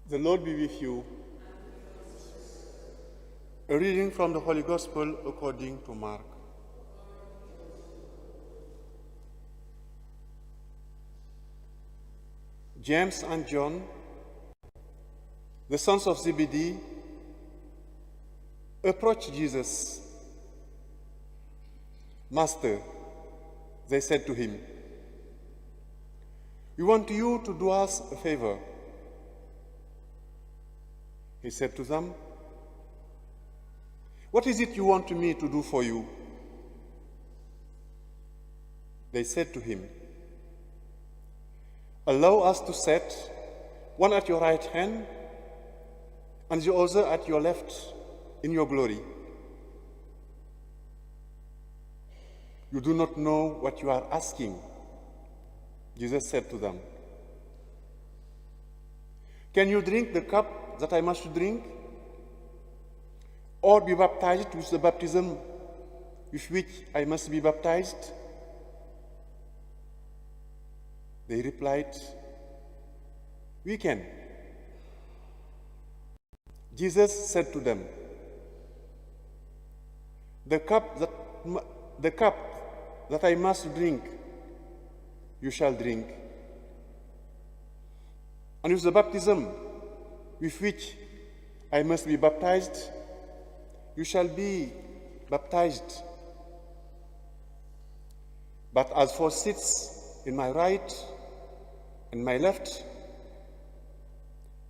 The Lord be with you. A reading from the Holy Gospel according to Mark. James and John, the sons of Zebedee, approached Jesus. "Master," they said to him, "we want you to do us a favor." He said to them, "What is it you want me to do for you?" They said to him, "Allow us to set one at your right hand and the other at your left in your glory." "You do not know what you are asking," Jesus said to them. "Can you drink the cup that I must drink, or be baptized with the baptism with which I must be baptized?" They replied, "We can." Jesus said to them, The cup that I must drink, you shall drink. And with the baptism with which I must be baptized, you shall be baptized. But as for seats in my right and my left,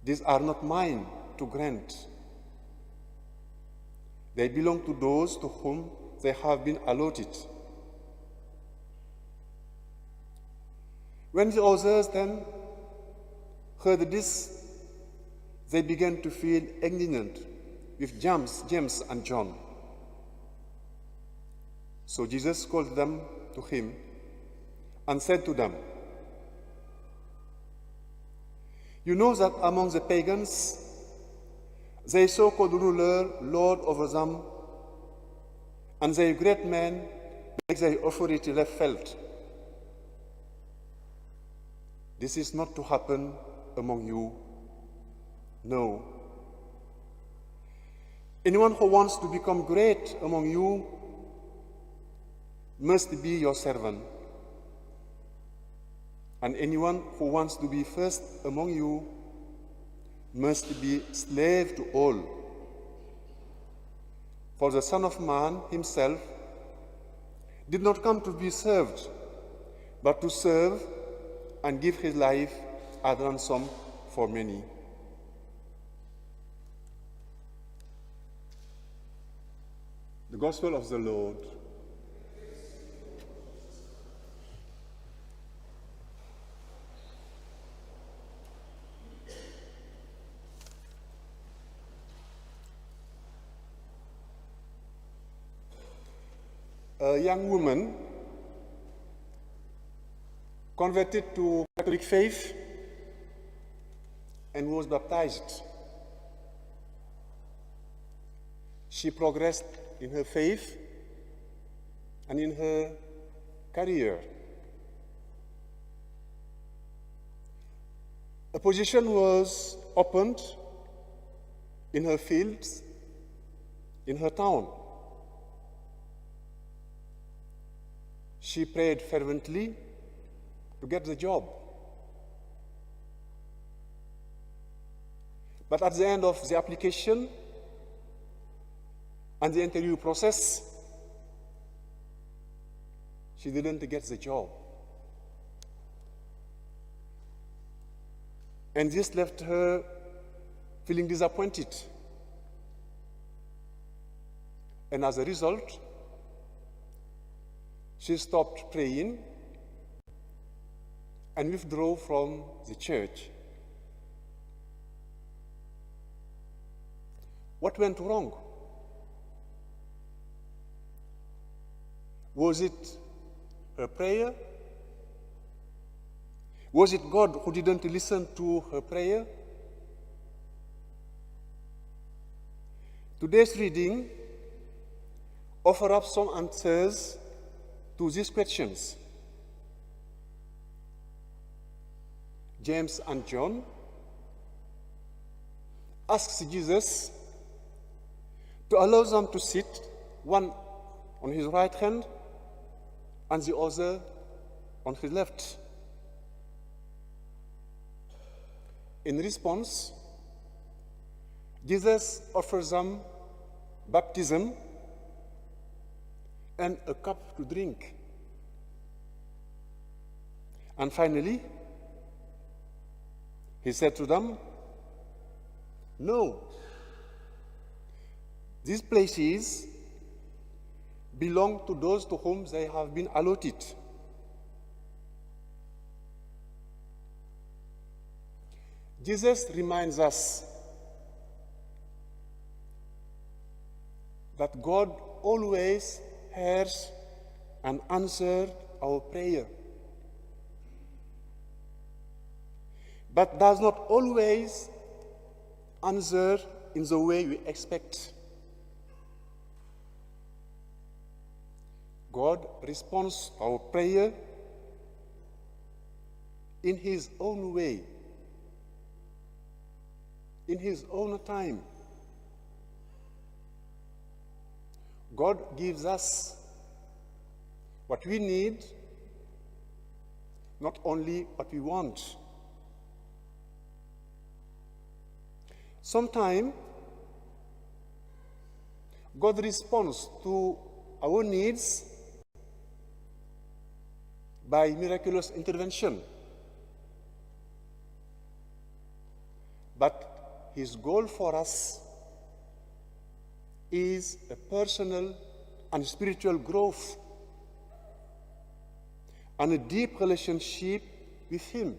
these are not mine to grant. They belong to those to whom they have been allotted. When the others then heard this, they began to feel indignant with James and John. So Jesus called them to him and said to them, "You know that among the pagans, their so-called ruler lord over them, and their great men make their authority left felt. This is not to happen among you. No. Anyone who wants to become great among you must be your servant. And anyone who wants to be first among you must be slave to all. For the Son of Man himself did not come to be served, but to serve and give his life as ransom for many." The Gospel of the Lord. A young woman converted to Catholic faith and was baptized. She progressed in her faith and in her career. A position was opened in her fields, in her town. She prayed fervently to get the job. But at the end of the application and the interview process, she didn't get the job. And this left her feeling disappointed. And as a result, she stopped praying and withdrew from the church. What went wrong? Was it her prayer? Was it God who didn't listen to her prayer? Today's reading offers up some answers to these questions. James and John asks Jesus to allow them to sit, one on his right hand and the other on his left. In response, Jesus offers them baptism and a cup to drink. And finally, he said to them, "No, these places belong to those to whom they have been allotted." Jesus reminds us that God always hears and answers our prayer, but does not always answer in the way we expect. God responds to our prayer in his own way, in his own time. God gives us what we need, not only what we want. Sometimes God responds to our needs by miraculous intervention. But his goal for us is a personal and spiritual growth and a deep relationship with him.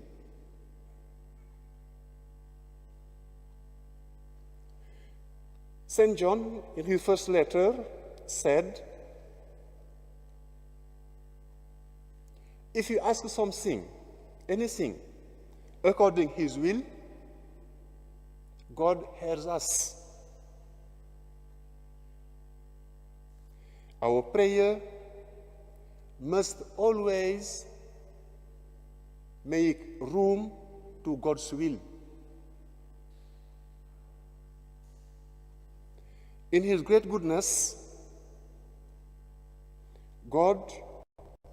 St. John, in his first letter, said, "If you ask something, anything, according to his will, God hears us." Our prayer must always make room to God's will. In his great goodness, God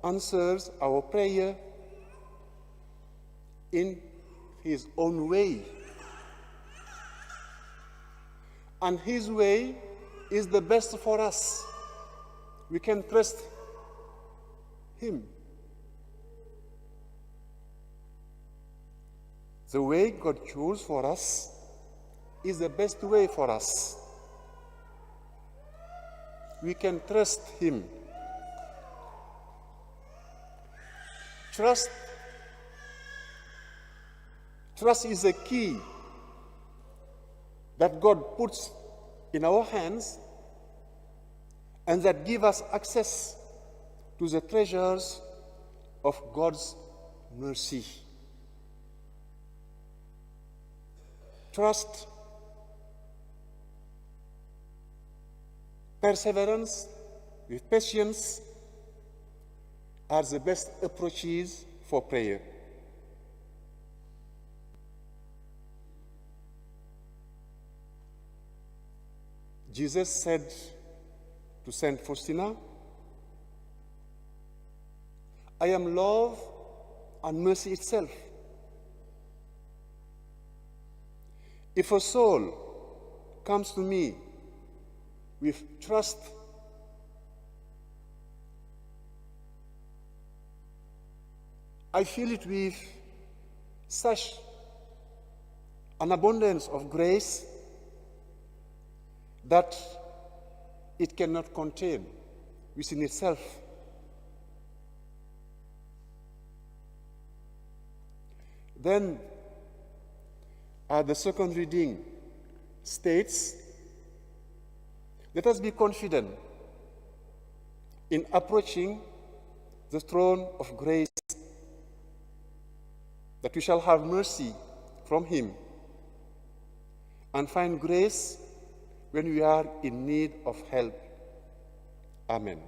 answers our prayer in his own way. And his way is the best for us. We can trust him. The way God chose for us is the best way for us. We can trust him. Trust is the key that God puts in our hands and that gives us access to the treasures of God's mercy. Trust, perseverance with patience are the best approaches for prayer. Jesus said to Saint Faustina, "I am love and mercy itself. If a soul comes to me with trust, I fill it with such an abundance of grace that it cannot contain within itself." Then, the second reading states, let us be confident in approaching the throne of grace, that we shall have mercy from him and find grace when we are in need of help. Amen.